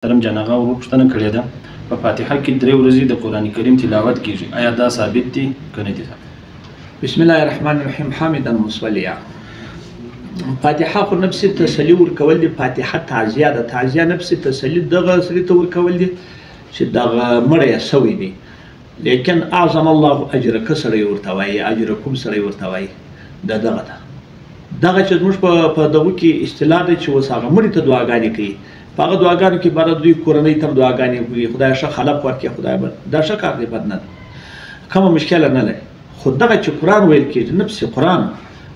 محترم جناغه ورو پوښتنه کړې ده په فاتحه کې 3 ورځې د قرآن کریم تلاوت کیږي، آیا دا ثابت دي که نه دي ثابت؟ بسم الله الرحمن الرحیم حامدا مصلیا. فاتحه خو نفس تسلی ورکول دي، فاتحه تعزیه ده، تعزیه نفس تسلی دغه سړي ته ورکول دي چې دغه مړی سوی دی، لیکن اعظم الله اجرک سړی ورته وایي، اجرکم سړی ورته وایي دغه ده. دغه چې زموږ په دغه کې اصطلاح ده چې اوس هغه مړي ته دعاګانې کوي، په هغه دعاګانو کې باید دوی کورنۍ ته دعاګانې کوي، خدای ښه خلق ورکړي، خدای دا ښه کار دی، بد نه ده، کومه مشکله نه لري. خو دغه چې قرآن ویل کېږي نفس قرآن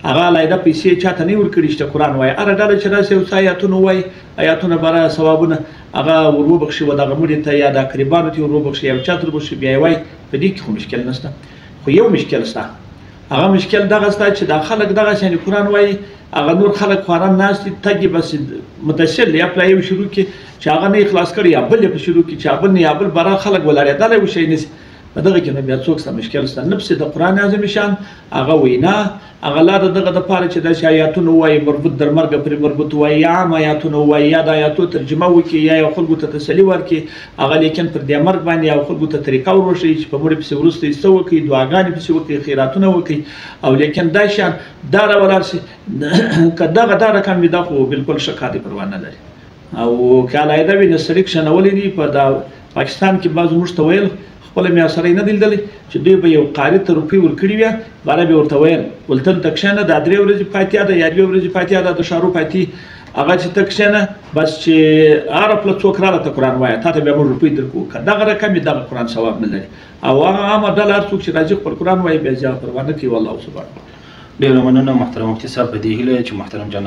هغه علیحده پیسې چاته نه ورکړي چې قرآن وایي، هره ډله چې راسي یو څه آیاتونه وایي، آیاتونه به ثوابونه هغه ور وبخښي و دغه مړي ته یا د اقربانو ته ور وبخښي یا چاته وربخښي بیا یې وایي، په دې کې خو مشکل نشته. خو یو مشکل شته، هغه مشکل دغه شته چې دا خلک دغه شان قرآن وایي، هغه نور خلک خواران ناست دي تګي بس متصل یا پلای شروع کی چې هغه نه اخلاص کړي یا بل په شروع کی چې بل نه یا بل برا خلک ولارېدل و شي نس په دغه کې نه بیا څوک سم مشکل سره نفس د قرآن اعظم شان هغه وینا هغه لا دغه د پاره چې د آیاتونو وایي مربوط در مرګ پر مربوط وایي، عام آیاتونو وایي، یا د آیاتو ترجمه وکي یا خلکو ته تسلی ورکي، هغه لیکن پر دې مرګ باندې او خلکو ته طریقه ورشي چې په مړي پسې ورسته ایستو وکي، دعاګانې پسې وکي، خیراتونه وکي، او لیکن دا شان دا راولار شي کداغه دا رقم وي دا خو بالکل شکایت پروا نه لري. او کله دا ویني سلیکشن ولې دی په پاکستان کې بعض مشت ویل خپل میا سره نه دلدل چې دوی به یو قاری ته روپی ورکړي وي، باره به ورته ویل ولتل تکشنه د 3 ورځې فاتحه ده یا 2 ورځې فاتحه ده د شارو فاتحه هغه چې تکشنه بس چې عرب له څوک راته قرآن وایي ته به موږ روپی درکو، دغه رقم دغه قرآن ثواب نه لري. او هغه عام ډلر څوک چې راځي خپل قرآن وایي بیا ځا پروا نه کوي. والله سبحانه. ډېر مننه محترم مفتي صاحب، په دې هیله چې محترم جناب